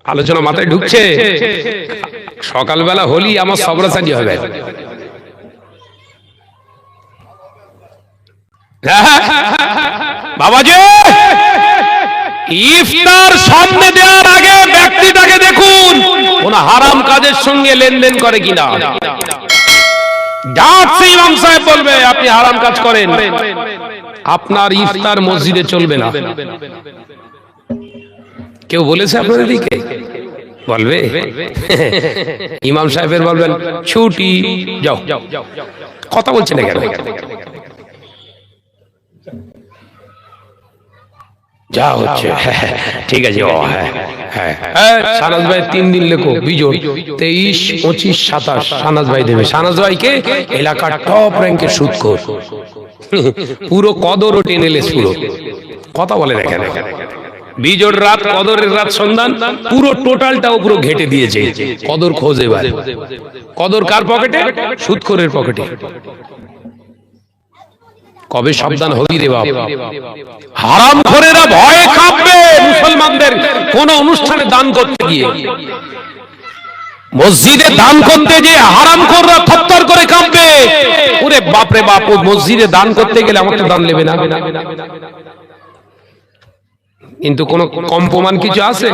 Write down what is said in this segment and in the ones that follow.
আলোচনা মাথায় ঢুকছে? সকালবেলা হলি আমার সবরাসাজি হবে। বাবাজি, ইফতার সামনে দেওয়ার আগে ব্যক্তিটাকে দেখুন কোন হারাম কাজের সঙ্গে লেনদেন করে কিনা। ডাকছে ইমাম সাহেব বলবে আপনি হারাম কাজ করেন, আপনার ইফতার মসজিদে চলবে না। কেউ বলেছে আপনাদের দিকে? বলবে ইমাম সাহেবের বলবেন ছুটি, যাও। কথা বলছেন না কেন? যা হচ্ছে ঠিক আছে। শাহনাজ ভাই 3 দিন লেখো, বিজয় 23, 25, 27 শাহনাজ ভাই দেবে। শাহনাজ ভাইকে এলাকার টপ র্যাঙ্কের সুদখোর, পুরো কদর ও টেনেলেস পুরো। কথা বলে দেখেন, বিজোড় রাত, কদরের রাত সন্ধান, পুরো টোটালটাও পুরো ঘেটে দিয়েছে। কদর খোঁজ এবার। কদর কার পকেটে? সুদখোরের পকেটে। কবে সাবধান হবি রে বাপ? হারামখোরেরা ভয়ে কাঁপবে মুসলমানদের কোন অনুষ্ঠানে দান করতে গিয়ে। মসজিদে দান করতে যে হারামখোররা থরথর করে কাঁপবে। ওরে বাপ রে বাপ, মসজিদে দান করতে গেলে আমাকে দান নেবে না। কিন্তু কোন কম প্রমাণ কিছু আছে?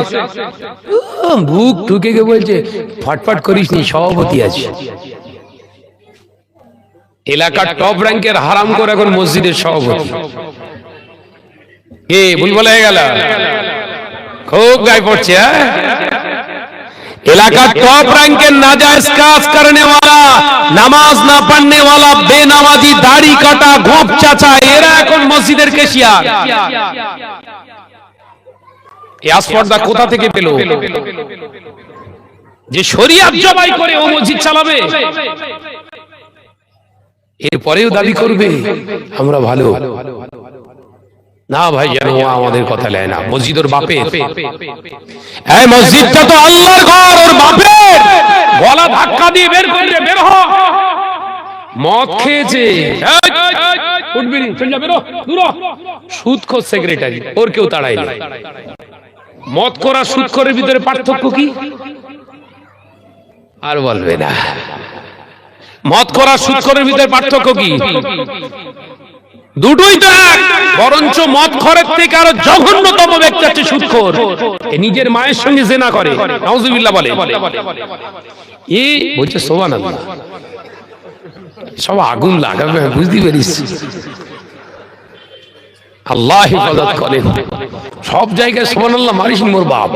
বুক ঢুকে গিয়ে বলছে ফটফট করিস নি, সভাপতি আছে। এলাকার টপ র্যাঙ্কের হারামখোর এখন মসজিদের সভাপতি। কে ভুলভাল হয়ে গেল? খুব গায়ে পড়ছে। এলাকার টপ র্যাঙ্কের নাজায়েজ কাজ করনে वाला, নামাজ না পড়নে वाला, বেনামাজি, দাড়ি কাটা, গোপ চাচা, এরা এখন মসজিদের কেশিয়ার। এই আসপর্দা কোথা থেকে পেল যে শরিয়ত জবাই করে ও মসজিদ চালাবে? এরপরেও দাবি করবে আমরা ভালো না। ভাই জানো আমাদের কথা নেয় না। মসজিদ ওর বাপের। এই মসজিদটা তো আল্লাহর ঘর, ওর বাপের। গলা ধাক্কা দিয়ে বের করে বের হ। মদ খেয়েছে, উঠবি না, চল যা, বেরো, দূর হ। সুদখোর সেক্রেটারি, ওর কেউ তাড়ায় না। মদ করা সুদখোরের ভিতরে পার্থক্য কি? আর বলবে না। মদ করা সুদখোরের ভিতরে পার্থক্য কি? দুটোই তো এক, বরঞ্চ মদ খরের থেকে আরো জঘন্যতম ব্যক্তি হচ্ছে সুদখোর। নিজের মায়ের সঙ্গে জিনা করে, নাউজুবিল্লাহ বলে। এই বলছে সুবহানাল্লাহ, সব আগুন লাগাবে, বুঝতে পারিস? আল্লাহ হেফাজত করেন। সব জায়গায় সুবহানাল্লাহ মারিস মোর বাপ।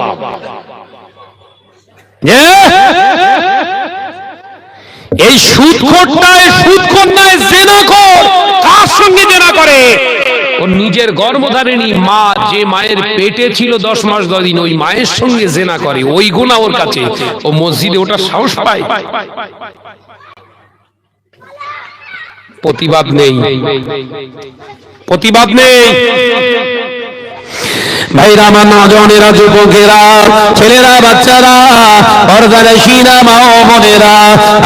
এই সুদখোরটায় সুদখোর নয়, জিনাখোর। কার সঙ্গে জিনা করে? ও নিজের গর্ভধারিণী মা, যে মায়ের পেটে ছিল 10 মাস 10 দিন, ওই মায়ের সঙ্গে জিনা করে। ওই গুনাহ ওর কাছে। ও মসজিদে ওটা সাহস পায়? প্রতিবাদ নেই, প্রতিবাদ নেই। ভাইরা, আমার নজনেরা, যুবকেরা, ছেলেরা, বাচ্চারা, পর্দানশীনা মা ও বোনেরা,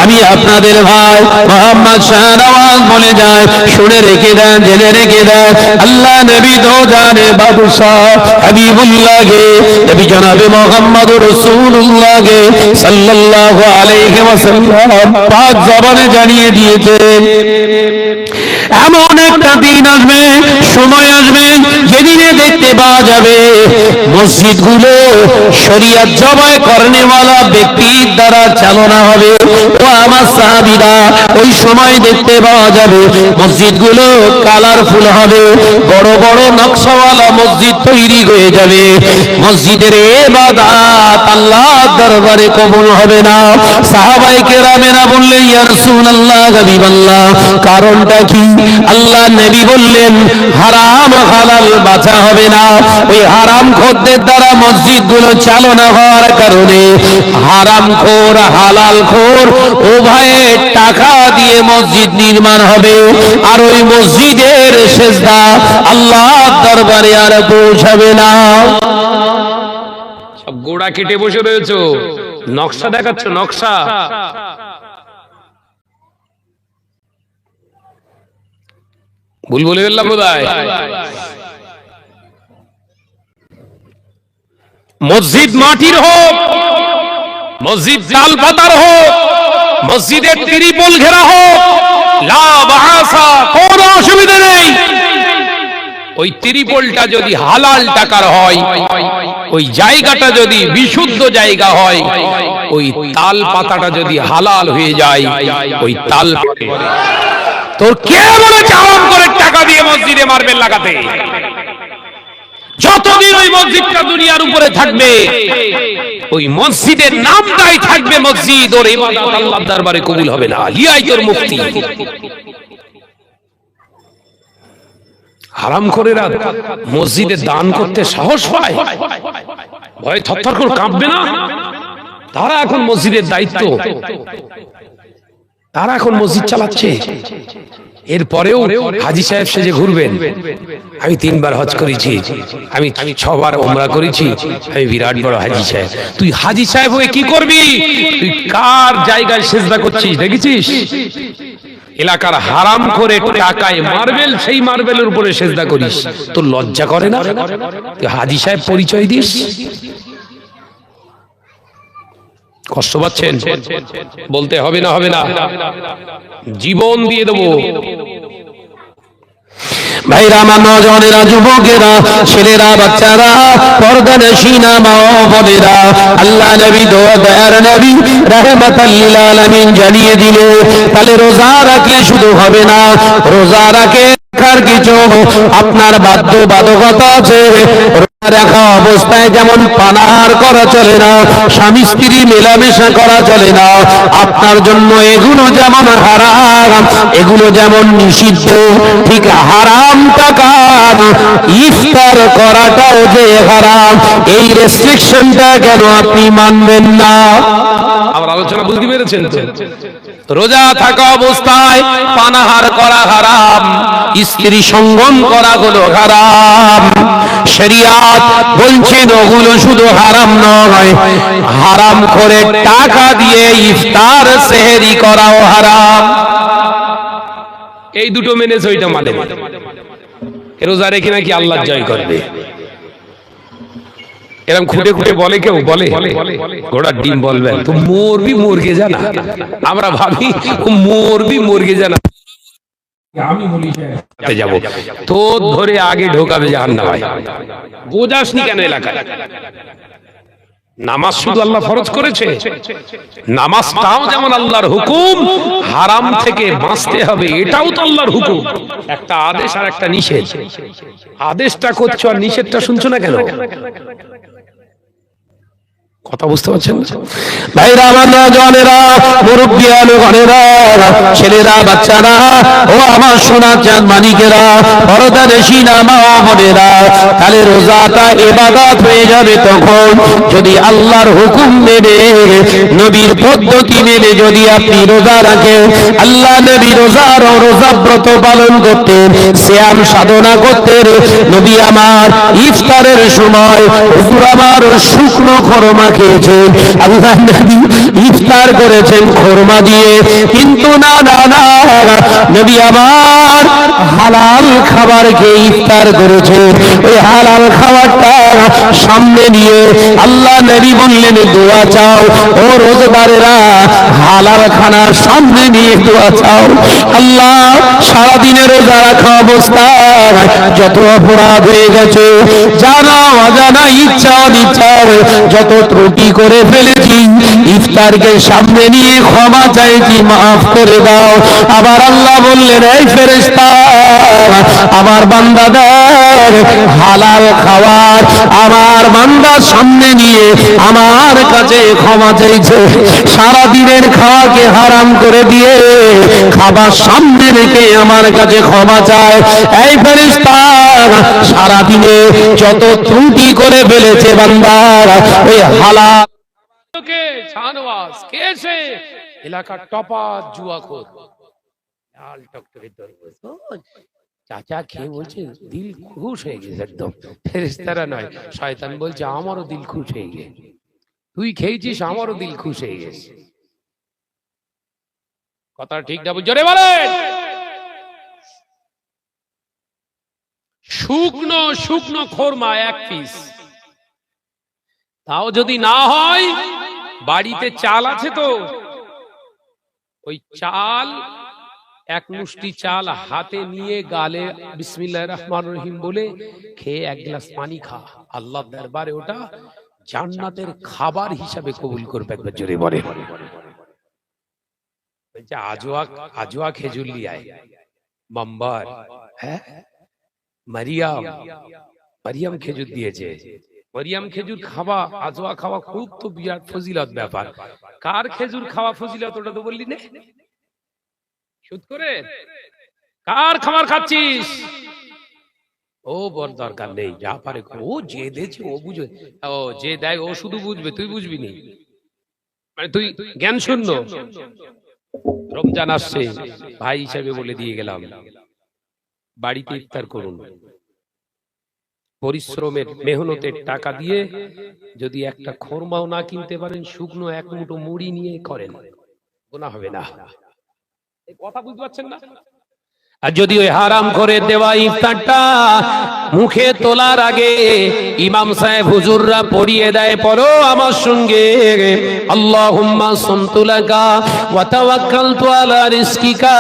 আমি আপনাদের ভাই মোহাম্মদ শাহনওয়াজ বলে যায়, শুনে রেখে দেন, জেনে রেখে দেন। আল্লাহ নবী তো জানে বাদশাহ হাবিবুল্লাহ গে, নবী জনাবে মুহাম্মদ রাসূলুল্লাহ গে সাল্লাল্লাহু আলাইহি ওয়াসাল্লাম পাক জবানে জানিয়ে দিয়েছেন, এমন একটা দিন আসবে, সময় আসবে, যেদিনে দেখতে পাওয়া যাবে মসজিদগুলো শরিয়ত জবাই করনে वाला ব্যক্তির দ্বারা চালনা হবে। ও আমার সাহাবীরা, ওই সময় দেখতে পাওয়া যাবে মসজিদগুলো কালারফুল হবে, বড় বড় নকশাওয়ালা মসজিদ তৈরি হয়ে যাবে। মসজিদের ইবাদত আল্লাহর দরবারে কবুল হবে না। সাহাবায়ে কেরামেরা বললেন, ইয়া রাসূলুল্লাহ, হাবিবাল্লাহ, কারণটা কি? আল্লাহ নবী বললেন, হারাম হালাল বাঁচা হবে না। ওই হারামখোরদের দ্বারা মসজিদগুলো চালনা হওয়ার কারণে হারামখোর হালালখোর উভয়ে টাকা দিয়ে মসজিদ নির্মাণ হবে, আর ওই মসজিদের সিজদা আল্লাহর দরবারে আর পৌঁছাবে না। সব গোড়া কেটে বসে রয়েছো, নকশা দেখাচ্ছ, নকশা। ভুল বলে ফেললাম বোধহয়। মসজিদ মাটির হোক, মসজিদ চাল পাতার হোক, মসজিদের ত্রিপল ঘেরা হোক, লা বাসা, কোনো অসুবিধা নেই। ওই ত্রিপলটা যদি হালাল টাকার হয়, ওই জায়গাটা যদি বিশুদ্ধ জায়গা হয়, ওই তাল পাতাটা যদি হালাল হয়ে যায়, ওই তাল তোর কে বলেছে হারাম করে টাকা দিয়ে মসজিদে মার্বেল লাগাতে? যতদিন ওই মসজিদটা দুনিয়ার উপরে থাকবে, ওই মসজিদের নামটাই থাকবে মসজিদ, ওর ইবাদত আল্লাহর দরবারে কবুল হবে না। লিয়াই তোর মুফতি। হারামখোরেরা মসজিদে দান করতে সাহস পায়, ভয়ে থরথর করে কাঁপবে না? তারা এখন মসজিদের দায়িত্ব, তারা এখন মসজিদ চালাচ্ছে। এরপরেও হাজী সাহেব সেজে ঘুরবেন, আমি 3 বার হজ করেছি, আমি 6 বার ওমরা করেছি, আমি বিরাট বড় হাজী সাহেব। তুই হাজী সাহেব হয়ে কি করবি? তুই কার জায়গায় সেজদা করছিস দেখেছিস? এলাকার হারাম করে টাকায় মার্বেল, সেই মার্বেলের উপরে সেজদা করিস, তোর লজ্জা করে না? তুই হাজী সাহেব পরিচয় দিস? কষ্ট পাচ্ছেন? বলতে হবে না, হবে না, জীবন দিয়ে দেবো। ভাইরা, আমার নওজওয়ানেরা, যুবকেরা, ছেলেরা, বাচ্চারা, পর্দানশীনা মা ও বোনেরা, আল্লাহ নবী দয়ার নবী রাহমাতাল লিল আলামিন জানিয়ে দিল, তাহলে রোজা রাখলে শুধু হবে না, রোজা রাখার কিছু আপনার বাধ্যবাধকতা আছে। রোজা রাখা অবস্থায় যেমন পানাহার করা চলে না, স্বামী স্ত্রী মেলামেশা করা চলে না, আপনার জন্য এগুলো যেমন হারাম, এগুলো যেমন নিষিদ্ধ, ঠিক হারাম টাকা ইফতার করাটাও যে হারাম, এই রেস্ট্রিকশনটা কেন আপনি মানবেন না? আমার আলোচনা বুঝতে পেরেছেন তো? রোজা থাকা অবস্থায় পানাহার করা হারাম, স্ত্রী সঙ্গম করা হলো হারাম। শরিয়াত বলছেন ওগুলো শুধু হারাম নয়, হারাম করে টাকা দিয়ে ইফতার সেহরি করাও হারাম। এই দুটো মেনেছে, ওইটা মানে রোজা রেখে নাকি আল্লাহ জয় করবে, এরকম খুঁটে খুঁটে বলে কেউ? বলে ঘোড়ার ডিম বলবেন তো মরবি মুরগে জানা, আমরা ভাবি মরবি মুরগে জানা, আমি বলি যাব তোর ধরে আগে ঢোকাবে জাহান্নামে। বোঝাসনি কেন এলাকায়? নামাজ শুধু আল্লাহ ফরজ করেছে, নামাজটাও যেমন আল্লাহর হুকুম, হারাম থেকে বাঁচতে হবে এটাও তো আল্লাহর হুকুম। একটা আদেশ আর একটা নিষেধ। আদেশটা করছো আর নিষেধটা শুনছো না কেন? কথা বুঝতে পারছেন? ভাইরা, আমার নওজওয়ানেরা, মুরব্বিয়ানেরা, ছেলেরা, বাচ্চারা, ও আমার সোনা চাঁদ মানিকেরা, পর্দানশীনা মা ও বোনেরা, তাহলে রোজাটা ইবাদত হয়ে যাবে তখন যদি আল্লাহর হুকুম মেনে, নবীর পদ্ধতি মেনে যদি আপনি রোজা রাখেন। আল্লাহ নবী রোজা ব্রত পালন করতেন, সিয়াম সাধনা করতেন। নবী আমার ইফতারের সময় হুজুর আমার শুকনো খরমা খেয়েছেন, আল্লাহ নবী ইফতার করেছেন খরমা দিয়ে, কিন্তু না না না, নবী আমার হালাল খাবার খেয়ে ইফতার করেছেন। ওই হালাল খাবারটা সামনে নিয়ে আল্লাহ নবী বললেন দোয়া চাও। ও রোজাদারেরা, হালাল খানার সামনে নিয়ে দোয়া চাও। আল্লাহ, সারাদিনে রোজা রাখা অবস্থায় যত অপরাধ হয়ে গেছে, জানা অজানা, ইচ্ছা অনিচ্ছা, যত ত্রুটি করে ফেলেছি, ইফতারকে সামনে নিয়ে ক্ষমা চাইছি, মাফ করে দাও। আবার আল্লাহ বললেন, এই ফেরেশতা, আমার বান্দাদের হালাল খাবার আমার বান্দার সামনে নিয়ে আমার কাছে ক্ষমা চাইছে। সারা দিনের খাওয়াকে হারাম করে দিয়ে খাবার সামনে রেখে আমার কাছে ক্ষমা চায়। এই ফেরেশতা, সারা দিনে যত ত্রুটি করে ফেলেছে বান্দার, ওই হালাল এলাকার টপার জুয়াখোর লাল টকটকে তরমুজ, চাচা খেয়ে বলছে দিল খুশ হয়ে গেছে একদম। ফেরেশতারা নয়, শয়তান বলছে আমারও দিল খুশ হয়ে গেছে, তুই খেয়েছিস আমারও দিল খুশ হয়ে গেছে। কথা ঠিক না? জোরে বলেন। শুকনো শুকনো খোরমা 1 পিস, তাও যদি না হয়, বাড়িতে চাল আছে তো ওই চাল, এক মুষ্টি চাল হাতে নিয়ে গালে বিসমিল্লাহির রহমানির রহিম বলে খেয়ে এক গ্লাস পানি খা, আল্লাহর দরবারে ওটা জান্নাতের খাবার হিসাবে কবুল করবে। একবার জোরে বলে। আজওয়া আজওয়া খেজুর লিয়ায় মাম্বার, হ্যাঁ মারিয়াম, মারিয়াম খেজুর দিয়েছে। মারিয়াম খেজুর খাওয়া, আজওয়া খাওয়া খুব তো বিরাট ফজিলত ব্যাপার। কার খেজুর খাওয়া ফজিলত ওটা তো বললি না? সুদ করে কার খাবার খাচ্ছিস? ও বড় দরকার নেই, যা পারে ও যে দেছে ও বুঝবে, ও যে দেয় ও শুধু বুঝবে, তুই বুঝবি নি, মানে তুই জ্ঞান শূন্য। রমজান আসছে, ভাই হিসাবে বলে দিয়ে গেলাম, বাড়িতে ইফতার করুন। পরিশ্রমের মেহনতের টাকা দিয়ে যদি একটা খোরমাও না কিনতে পারেন, শুকনো এক মুঠো মুড়ি নিয়ে করেন, গুনাহ হবে না। এই কথা বুঝতে পারছেন না? আর যদি ওই হারাম করে দেওয়া ইফতারটা মুখে তোলার আগে ইমাম সাহেব হুজুররা পড়িয়ে দেয়, পড়ো আমার সঙ্গে, আল্লাহুম্মা সুমতু লাকা ওয়া তাওয়াক্কালতু আলা রিজকিকা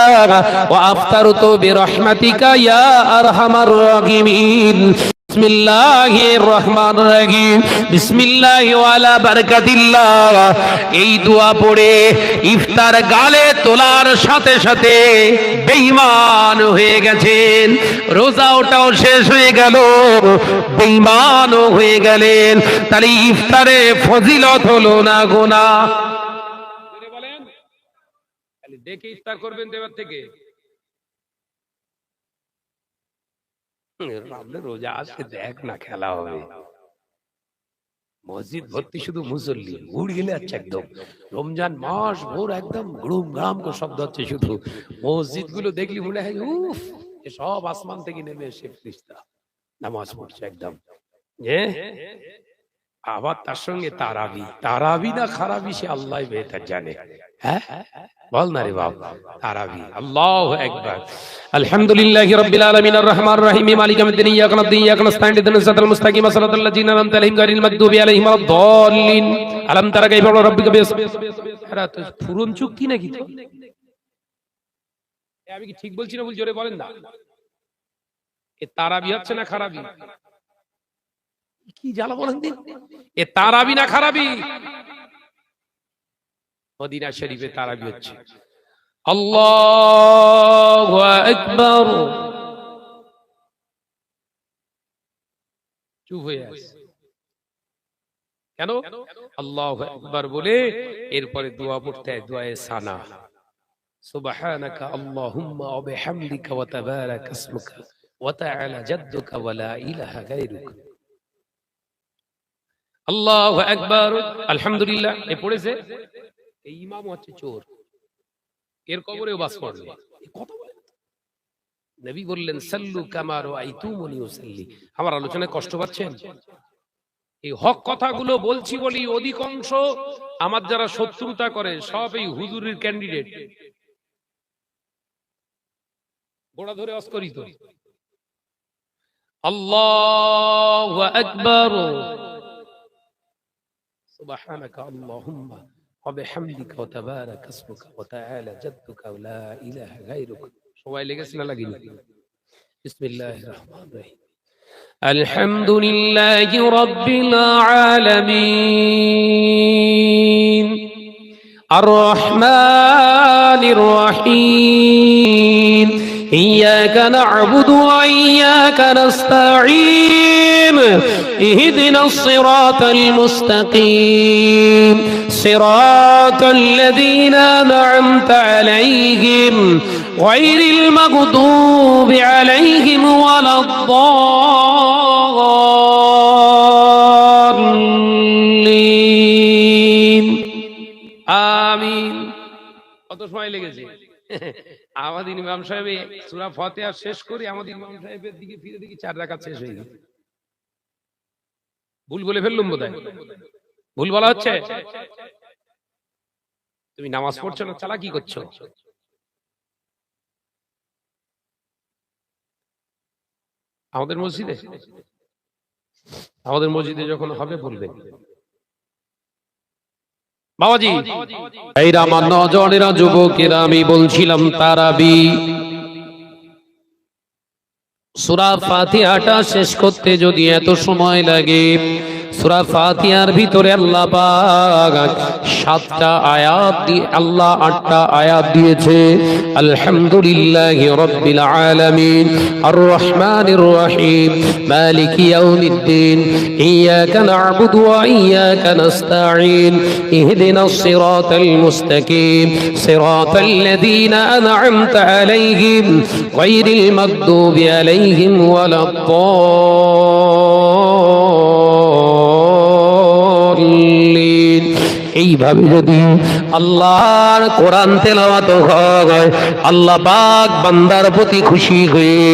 ওয়া আফতারতু বিরহমাতিকা ইয়া আরহামার রাহিমিন। বিসমিল্লাহির রহমানির রহিম, বিসমিল্লাহি ওয়া আলা বারাকাতিল্লাহ। এই দোয়া পড়ে ইফতার গালে তোলার সাথে সাথে বেঈমান হয়ে গেছেন, রোজা ওটাও শেষ হয়ে গেল, বেঈমানও হয়ে গেলেন। তাহলে ইফতারে ফজিলত হলো না গুনাহ? বলেন, তাহলে দেখে ইফতার করবেন দেবার থেকে। রোজা আসে, দেখ না খেলা হবে, মসজিদ ভর্তি শুধু মুসল্লি, উড় গেলে যাচ্ছে একদম। রমজান মাস ভোর একদম গ্রুম গ্রাম করে শব্দ হচ্ছে, শুধু মসজিদ গুলো দেখলি মনে হয় উফ, সব আসমান থেকে নেমে এসে ফেরেশতা নামাজ পড়ছে একদম। আবার তার সঙ্গে তারাবি, তারাবি না খারাবি সে আল্লাহ বেহতর জানে। হ্যাঁ বল না রে বাবা, তারাবি। আল্লাহু আকবার। আলহামদুলিল্লাহি রাব্বিল আলামিন আর রহমানির রহিম মালিক ইয়াউমিদ্দিন ইয়াকা না'বুদু ওয়া ইয়াকা নাস্তাঈন ইহদিনাস সিরাতাল মুস্তাকিম সিরাতাল লাযিনা আন'আমতা আলাইহিম গায়রিল মাগদুবি আলাইহিম ওয়ালাদ-দাল্লিন। আলাম তারা কাইফা রাব্বিকা আরে তো ফুরন চুক্তি নাকি? তো আমি কি ঠিক বলছি না ভুল? জোরে বলেন না। এ তারাবি হচ্ছে না খারাবি? কি জ্বালা বলেন দিন, এ তারাবি না খারাবি? মদিনা শরীফে তারাবি হচ্ছে। আল্লাহু আকবার। চুপ হয়ে আছে কেন? আল্লাহু আকবার বলে এরপরে দোয়া পড়তে হয়, দোয়ায়ে সানা, সুবহানাকা আল্লাহুম্মা ওয়া বিহামদিকা ওয়া তাবারাকা ইসমুকা ওয়া তাআলা জাদ্দুকা ওয়া লা ইলাহা গায়রুকা। আল্লাহু আকবার, আলহামদুলিল্লাহ। এ পড়েছে, এই ইমাম হচ্ছে চোর, এর কবরেও বাস করবে। কথা বলে নবী বললেন সাল্লু কামা রাআইতুমুনি উসাল্লি। আমার আলোচনায় কষ্ট পাচ্ছেন? এই হক কথাগুলো বলছি বলি অধিকাংশ আমার যারা শত্রুতা করে সব এই হুজুরের ক্যান্ডিডেট, গোড়া ধরে অস্করিত। আল্লাহু আকবার। সুবহানাকা আল্লাহুম্মা ওয়া বিহামদিকা ওয়া তাবারাকা ইসমুকা ওয়া তাআলা জাদ্দুকা ওয়া লা ইলাহা গায়রুকা। সবাই লেগেছে না লাগেনি? বিসমিল্লাহির রহমানির রহিম। আলহামদুলিল্লাহি রাব্বিল আলামিন আর রহমানির রহিম ইয়্যাকা না'বুদু ওয়া ইয়্যাকা নাস্তাঈন ইহদিনাস সিরাতাল মুস্তাকিম সিরাতাল লাযীনা আন'আমতা আলাইহিম গায়রিল মাগদুবি আলাইহিম ওয়ালাদ-দাল্লিন। আমিন। কত সময় লেগেছে? আমাদের ইমাম সাহেব সূরা ফাতিহা শেষ করে আমাদের ইমাম সাহেবের দিকে ফিরে দেখি 4 রাকাত শেষ হয়ে গেছে। ভুল বলে ফেললুম বোধহয়। ভুল বলা হচ্ছে? তুমি নামাজ পড়ছো না, চালাকি করছো। আমাদের মসজিদে যখন হবে বলবেন। বাবাজি এইরা আমার নজনেরা যুবকেরা, আমি বলছিলাম তারাবি সূরা ফাতিহাটা শেষ করতে যদি এত সময় লাগে, সূরা ফাতিহার ভিতরে আল্লাহ পাক 7টা আয়াত দিয়ে আল্লাহ 8টা আয়াত দিয়েছে। আলহামদুলিল্লাহি রাব্বিল আলামিন, আর রহমানির রহিম, মালিকি ইয়াউমিদ্দিন, ইয়াকা না'বুদু ওয়া ইয়াকা নাস্তাঈন, ইহদিনাস সিরাতাল মুস্তাকিম, সিরাতাল লাযীনা আন'আমতা আলাইহিম গায়রিল মাগদুবি আলাইহিম ওয়ালাদ-দাল্লিন। এইভাবে যদি আল্লাহর কোরআন তেলাওয়াত হয়, আল্লাহ পাক বান্দার প্রতি খুশি হয়ে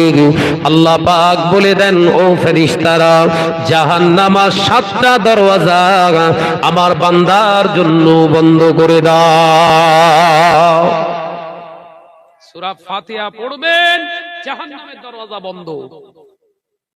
আল্লাহ পাক বলে দেন, ও ফেরেশতারা, জাহান্নামের 7টা দরওয়াজা আমার বান্দার জন্য বন্ধ করে দাও। সূরা ফাতিহা পড়বেন, জাহান্নামের দরওয়াজা বন্ধ।